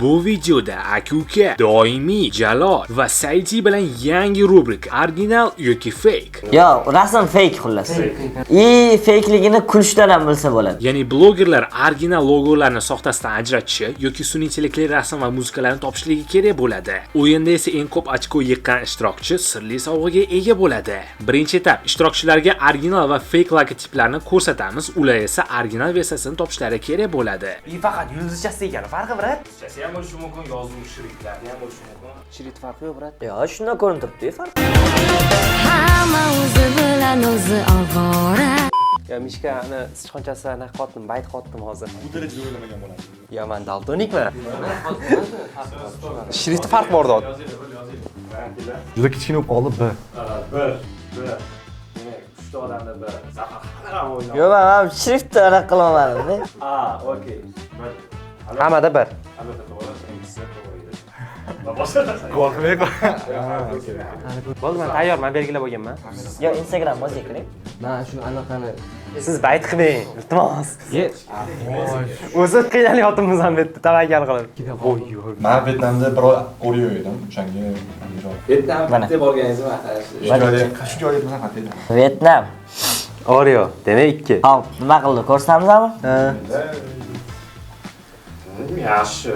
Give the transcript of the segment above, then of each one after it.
Bu videoda aka, doimiy, Jalol va Saidi bilan yangi rubrika original yoki fake. Yo, rasm fake xullas. Fakeligini kulishdan ham bilsa bo'ladi. Ya'ni blogerlar original logolarni soxtasidan ajratishi yoki sun'iy rasm va muzikalarni topishligi kerak bo'ladi. O'yinda esa eng ko'p ochko yiqqan ishtirokchi sirli sovg'aga ega bo'ladi. Birinchi etap ishtirokchilarga original va fake logotiplarni ko'rsatamiz, ular esa original versiyasini topishlari kerak bo'ladi. Faqat yulduzchasi ekan, farqi brat. Yulduzchasi ham bo'lishi mumkin, yozuv shriftlarni ham bo'lishi mumkin. Shrift farqi yo'q brat. Yo, shundan ko'rinib turibdi, farq. Hamma o'zi bilan o'zi ovora. Ya Mishka, ana sichqonchasi anaqa qotdim, bayt qotdim hozir. Bu darajada o'ylamagan bo'lardi. Ya men daltonikman. Shriftda farq bor-da. Juda kichkina bo'lib qoldi B. Bir. Demak, 3 ta odamda bir. Sahar o'ynab. Yo, men shriftda anaqa qilmadim-da. Okey. Hammada bir. Albatta to'g'ri, ikkinchisi to'g'ri edi. Va boshqa narsa. Qo'rqmay qo'y. Bo'ldi, men tayyor, men belgilab olganman. Yo, Instagram o'ziga kiring. Men shu anaqani Siz bayt qilmang, iltimos. O'zi qiynalyapmiz ham deb tavakkal qilib. Men Vyetnamda bir oy Oreo yedim, o'shanga Andijon. Vyetnamga borganingizmi haqida? Shu joyda emas haqida. Vyetnam. Oreo, demak 2. Hop, nima qildi? Ko'rsamizmi? Yaxshi,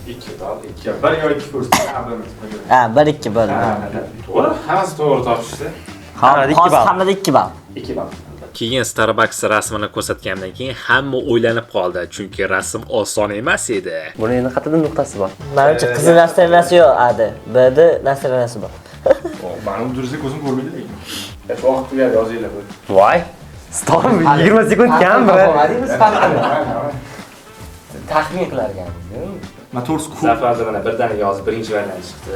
2 tal, 2. Bir yo 2 ko'rsatdim. Ha, 1-2 bo'ldi. To'g'ri, hammasi to'g'ri topishdi. Hammada 2 ball. 2 ball. Keyin Starbucks rasmini ko'rsatgandan keyin hamma o'ylanib qoldi, chunki rasm oson emas edi. Buni endi qayerda nuqtasi bor? Menimcha qizil nastaranasi yo'q, adi. B'da nastaranasi bor. Ma'lum durustga ko'zim ko'rmaydi lekin. Shu vaqt tugadi, yozinglar bu. Voy. Stop, 20 sekund kam brat. Taxmin qilarganmiz. Men to'g'risi ko'p. Zafarda mana birdan yozib birinchi variant chiqdi,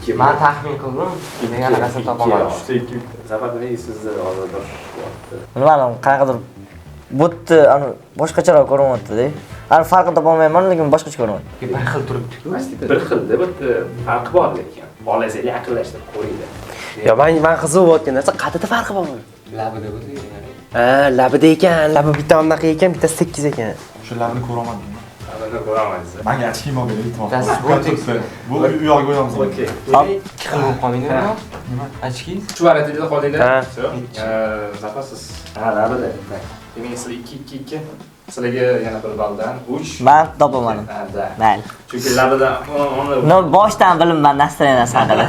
2. Men taxmin qildim, degan rasm topaman. Zafarda nega sizni hozir bir Bilmadim, qanaqadir bo'tni ani boshqacharoq ko'rinyapti-da. Ani farqini topolmayman, lekin boshqacha ko'rinyapti. Bir xil turibdi-ku. bir xilda bitta farqi bor lekin. Olasizlar yaqinlashtirib ko'ringlar. Yo, men qiziq bo'layotgan narsa qayerda farqi bormi? Labida bo'ldi. Labida ekan, labi bitta onaqa ekan, bitta 8 ekan. Shularni ko'raman. Buni ko'ramaysiz. Menga yaxshi kiyim olib bering, iltimos. Bu Okey. uyog'iga qo'yamiz. Okey. Ikki xil bo'lib qolinglar. Ochki. Shu variantida qoldinglar. Ha. Zafarsiz. Ha, labida. Demak, sizlar 2-2-2. Sizlarga yana bir balldan 3. Men topolmadim. Mayli. Chunki labida uni No, boshdan bilimman nastaranasi haqida.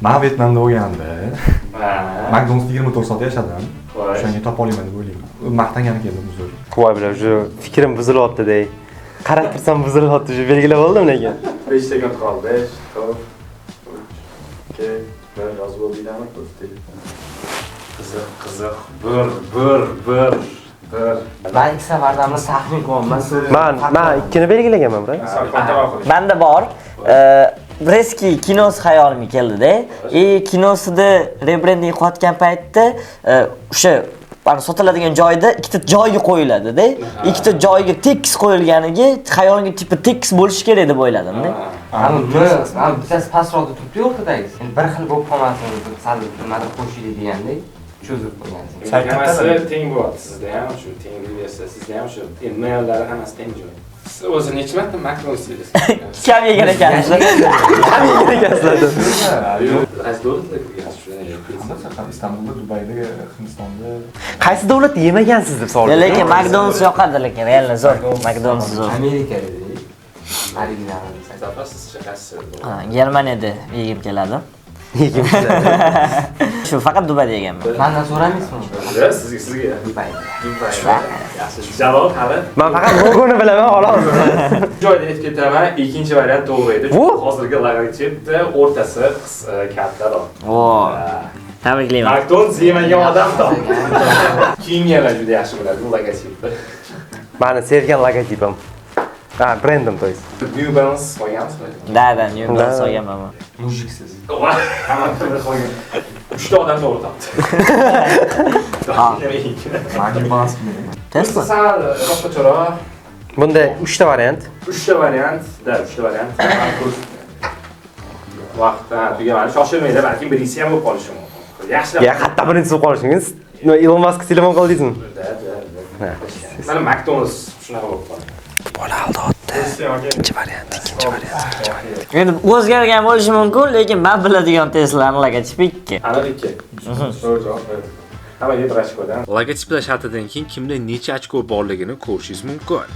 Men Vyetnamda o'lganimda Ha. McDonald'sda 24 soat yashadim. Voy. O'shanga topa olaman deb o'ylayman. Maqtangani keldim uzr. Voy bilan, shu fikrim buzilyapti-da. Qarab tursam buzilyapti, shu belgilab oldim lekin. 5 sekund qoldi. 5, 4, 3, 2, 1 yozib oldinglarmi? Qiziq. Bir. Men ikki safardan bir taxmin qilyapman. Men 2 ni belgilaganman, brat. Menda bor. Breski kinosi hayolimga keldi-da. Kinosida rebrending qilayotgan paytda o'sha mana sotiladigan joyda ikkita joyga qo'yiladi-da. Ikkita joyga tekis qo'yilganiga xayolimga tipi tekis bo'lishi kerak deb o'yladim-da. Mana bittasi pastroqda turibdi o'rtadagi. Bir xil bo'lib qolmasin deb sal nimadir qo'shaylik degandek cho'zib qo'ygansiz. Hammasi teng bo'lyapti sizda ham, shu teng versiya sizda ham shu maillari hammasi teng joy. Siz o'zi necha marta McDonald's yedingiz? Kam yegan ekansiz. Qaysi davlatda kirgansiz? Istanbulda, Dubayda, Hindistonda. Qaysi davlatda yemagansiz deb savol. Lekin McDonald's yoqadi, lekin real zo'r. McDonald's zo'r. Amerikada. Original. Zafarsizcha qaysi? Germaniyada yegim keladi. Shu faqat Dubayda yeganman. Mendan so'ramaysizmi? Sizga. Dubayda. Yaxshi. Javob hali. Men faqat logoni bilaman, xolos. Joyda aytib ketaman, ikkinchi variant to'g'ri edi. Hozirgi logotipda o'rtasi kattaroq. Vo. Tabriklayman. McDonald's yemagan odam top. Kiyimlar juda yaxshi bo'ladi bu logotipda. Meni sevgan logotipim. Brendim, to есть. New Balance qo'ygansizmi? Da, New Balance olganman. Mujiksiz. Hamma to'g'ri qo'ygan. 3 ta odam to'g'ri topdi. Menga bas kerak. Tesla. Sal boshqacharoq. Bunda 3 ta variant. 3 ta variant. Vaqtdan tugamani shoshilmaydi, balki birinchisi ham bo'lib qolishi mumkin. Yaxshilab. Ya, qayerda birinchisi bo'lib qolishingiz? Elon Musk telefon qildingizmi? Mana McDonald's shunaqa bo'lib qoldi. Bola aldi otdi. Endi o'zgargan bo'lishi mumkin, lekin men biladigan Tesla'ning logotipi 2. Aniq 2. To'g'ri javob berdi. Hamma 7 ochkodan. Logotiplar shartidan keyin kimda necha ochko borligini ko'rishingiz mumkin.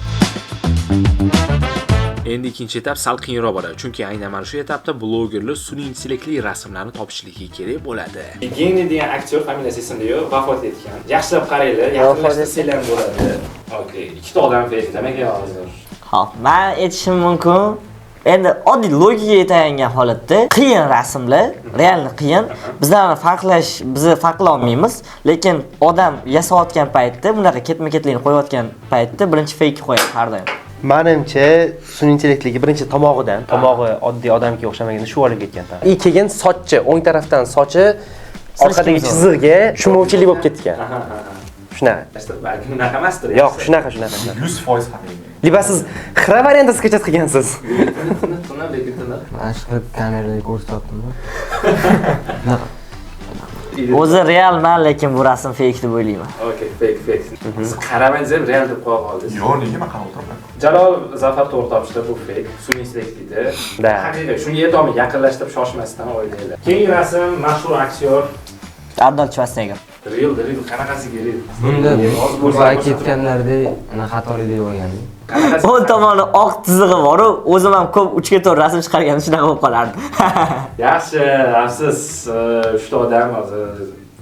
Endi ikkinchi etap sal qiyinroq bo'ladi, chunki aynan mana shu etapda blogerlar sun'iy intellektli rasmlarni topishligi kerak bo'ladi. Geni degan aktyor familiyasi esimda vafot etgan. Yaxshilab qaranglar, yaqinlashtirsangiz ham bo'ladi. Okey, ikkita odam fake nimaga hozir? Xo'p, men aytishim mumkin. Endi oddiy logikaga tayangan holatda qiyin rasmlar, realni qiyin. Bizlarni bizni farqlay olmaymiz, lekin odam yasayotgan paytda, bunaqa ketma-ketlikni qo'yayotgan paytda birinchi fake qo'yadi har doim. Menimcha sun'iy intellektligi birinchi tomog'i oddiy odamga o'xshamagan shu olib ketgan. Keyin sochi, o'ng tarafdan sochi orqadagi chizig'iga tushmovchilik bo'lib ketgan. Shunaqa. Balki unaqa emasdir. Yo'q, shunaqa. 100% haqiqiy. Liba siz xira variantasiga ko'chat qilgansiz. Lekin Mana shu kameraga ko'rsatyaptimi? O'zi realman, lekin bu rasm fake deb o'ylayman. okey, fake. Siz qaramangiz ham real deb qo'ya qoldingiz. Yo'q, nega men qarab o'tiraman? Jalol Zafar to'g'ri topishdi, bu fake. Sun'iy intellektida. Da. Haqiqiy, shunga yetolmay yaqinlashtirib shoshmasdan o'ylaydi. Keyingi rasm mashhur aktyor Arnold Schwarzenegger. Real qanaqasiga real? Bunda o'zlari ketganlardek ana xatolik deb olgandi. O'ng tomoni oq chizig'i bor-ku, o'zim ham ko'p 3 ga 4 rasm chiqarganim shunaqa bo'lib qolardi. Yaxshi, afsus, 3 ta odam hozir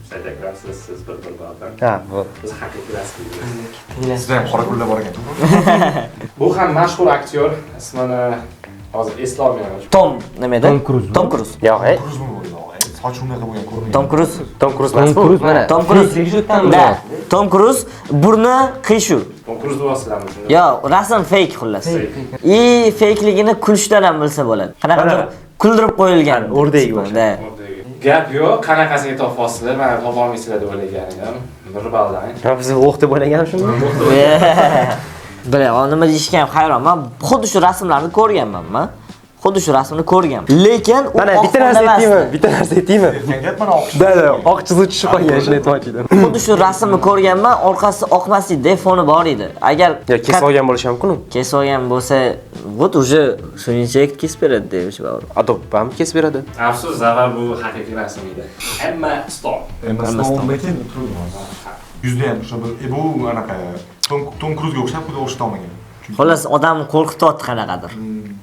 saytakrasiz, siz bir odam. Ha, bu. Biz haqiqiy rasm. Sizlar ham qora kunlar bor ekan. Bu ham mashhur aktyor, ismini hozir eslolmayman. Tom nima edi? Tom Cruise. Yo'q, Kruz bo'ldi. Soch unaqa bo'lgan ko'rinmaydi. Tom Cruise. Mana Tom Cruise. Da. Tom Cruise burni qiyshu. Tom Cruise deyapsizlarmi? Yo, rasm fake xullas. Fakeligini kulishdan ham bilsa bo'ladi. Qanaqadir kuldirib qo'yilgan. O'rdagi o'sha. Gap yo'q, qanaqasiga topasizlar, men topa olmaysizlar deb o'ylagan edim. Bir baldan. Biz o'q deb o'ylagan shunda. Bila, nima deyishga ham hayronman. Xuddi shu rasmlarni ko'rganman. Lekin u mana bitta narsa aytaymi? Gap mana oq. Da, oq chizuvchi tushib qolgan shuni aytmoqchi edim. Xuddi shu rasmni ko'rganman, orqasi oqmaslikda foni bor edi. Agar kesib olgan bo'lishi mumkin-ku. Kesib olgan bo'lsa, вот уже sun'iy intellekt kesib beradi deb o'sha bor. Adobe ham kesib beradi. Afsus, Zafar bu haqiqiy rasm edi. Hamma stop. Lekin yuzda ham o'sha bu anaqa Tom Cruise'ga o'xshab xuddi o'xshata olmagan. Xullas, odamni qo'rqityapti qanaqadir.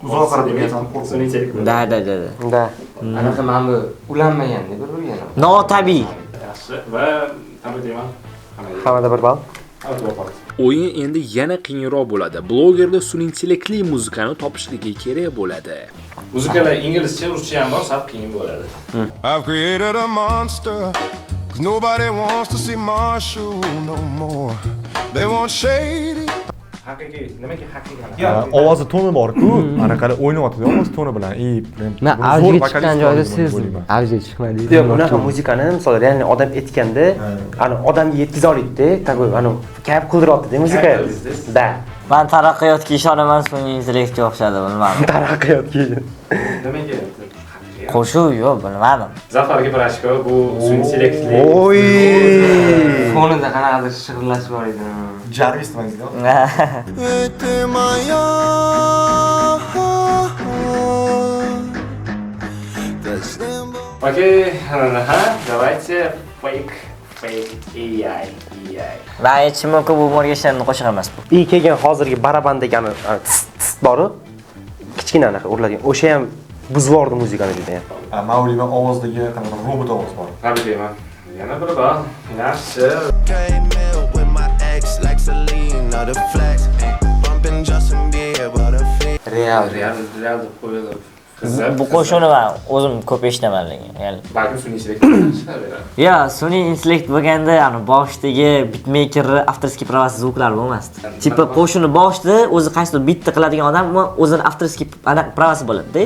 Uzoq qarab turgan qo'rqib. Da. Da. anaqa mana bu ulanmaganda bir-biriga. Notabiiy. Yaxshi va tabriklayman. Hammada bir ball. O'yin endi yana qiyinroq bo'ladi. Blogerlar sun'iy intellektli muzikani topishligi kerak bo'ladi. Muzikalar inglizcha, ruscha ham bor, sal qiyin bo'ladi. I've created a monster, 'cause nobody wants to see Marshall no more. They want shady. Haqiqiy, nimaga haqiqiy? Ovozi toni bor-ku, anaqa o'ynayotdi ovoz toni bilan. Men avjiga chiqqan joyda sezdim. Avjiga chiqmadi. Yo'q, bunaqa muzikani misol realni odam aytganda, ana odamga yetkiza oladi-da, tagoy, ana gap qildiryapti-da muzika. Da. Men taraqqiyotga ishonaman, sun'iy intellektga o'xshadi, bilmadim. Taraqqiyotga. Nimaga? Qo'shuv yo'q, bilmadim. Zafarga bir ochko, bu sun'iy intellektli. Oy! Fonida qanaqadir shivirlash bor edi. Jarvis demangizda. Okey, давайте fake AI. Men aytishim mumkin, bu Morgensternning qo'shig'i emas bu. Kelgan hozirgi barabandagi ana bor-u, kichkina anaqa uriladigan. O'sha ham buzvordi muzikani juda ham. Mauriva ovozdagi qanaqa robot ovoz bor. Tabriklayman. Yana bir bor. Yaxshi. Real deb qo'yildi. Bu qo'shuvni men o'zim ko'p eshitaman lekin. Ya'ni balki sun'iy intellekt chiqaveradi. yo, sun'iy intellekt bo'lganda, ya'ni boshdagi bitmakerni avtorskiy pravasi zvuklar bo'lmasdi. Tipa qo'shuvni boshida o'zi qaysidir bitni qiladigan odam o'zini avtorskiy pravasi bo'ladi-da.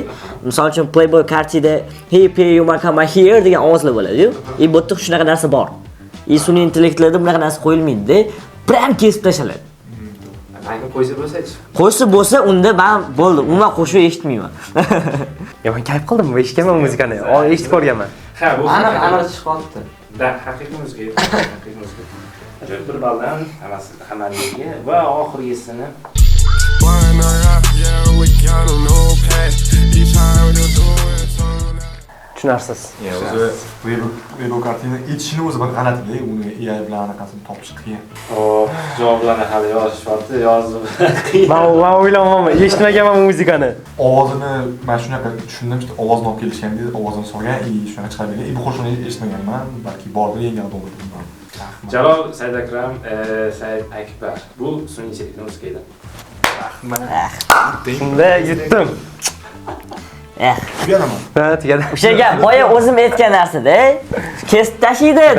Misol uchun Playboy Cartida "Hey, pay you might come here" degan ovozlar bo'ladi-yu. Bu yerda shunaqa narsa bor. Sun'iy intellektlarda bunaqa narsa qo'yilmaydi-da. Prям kesib tashaladi. Ayni qo'ysa bo'lsa-chi. Qo'ysa bo'lsa, unda men bo'ldi. Umuman qo'shiq eshitmayman. Yo, men kayf qildim, eshitganman muzikani. Eshitib ko'rganman. Ha, bu aniq chiqyapti. Da, haqiqiy muzika. Haqiqiy muzika. Ajoyib bir baldan hammasiga va oxirgisini Yeah, we got no pay. Each time we do it, turn out. Tushunarsiz. O'zi Rebu kartina etishini o'zi bir g'alati-da, uni AI bilan anaqasini topish qiyin. Javoblarni hali yozishyapti, yozib. Men o'ylamayman, eshitmaganman muzikani. Ovozini men shunaqa tushundim, işte ovozni olib kelishgan dedi, ovozini solgan, shunaqa chiqargan. Bu qo'shiqni eshitmaganman, balki bordir yangi odam bilmayman. Jalol Saidakram, Said Akbar. Bu sun'iychilikni o'ziga edi. Shunda yutdim. Tugadaman. Ha, tugadi. O'sha gap boya o'zim aytgan narsa-da, kesib tashiydi dedim.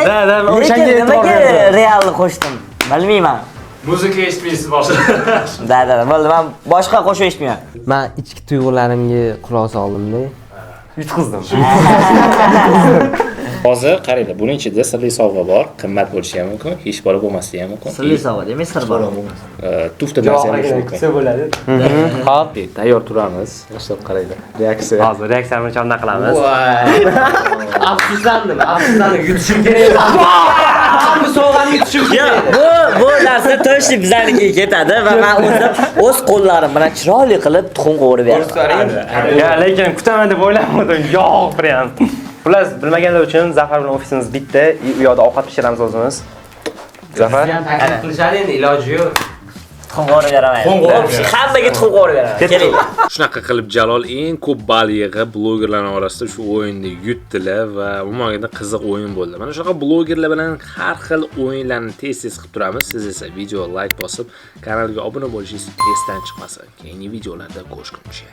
Da, o'shanga Lekin e'tibor nimaga berdim. realni qo'shdim? Bilmayman. Muzika eshitmaysiz boshqa. Da, bo'ldi, men boshqa qo'shiq eshitmayman. Men ichki tuyg'ularimga quloq soldim-da. Yutqizdim. Hozir qaranglar, buning ichida sirli sovg'a bor, qimmat bo'lishi ham mumkin, hech bora bo'lmasligi ham mumkin. Sirli sovg'a demak sir bor. Tufta narsa ham bo'lishi Kutsa mumkin. bo'ladi. Hop, tayyor turamiz. Boshlab qaranglar. Reaksiya. Hozir reaksiyani chanda qilamiz. Afsuslandim, yutishim kerak edi. Bu sovg'ani yutishim kerak edi. Bu narsa точно bizanikiga ketadi va men o'z qo'llarim bilan chiroyli qilib tuxum qovurib beraman. Ya, lekin kutaman deb o'ylamadim. Yo'q, prям. Xullas, bilmaganlar uchun Zafar bilan ofisimiz bitta, u yoqda ovqat pishiramiz o'zimiz. Zafar, Taklif qilishadi endi, iloji yo'q. Tuxum qovurib beraman. Hammaga tuxum qovurib beraman. Keling. Shunaqa qilib Jalol eng ko'p ball yig'ib blogerlar orasida shu o'yinni yutdilar va umuman qiziq o'yin bo'ldi. Mana shunaqa blogerlar bilan har xil o'yinlarni tez-tez qilib turamiz. Siz esa video like bosib, kanalga obuna bo'lishingiz esdan chiqmasin. Keyingi videolarda ko'rishguncha.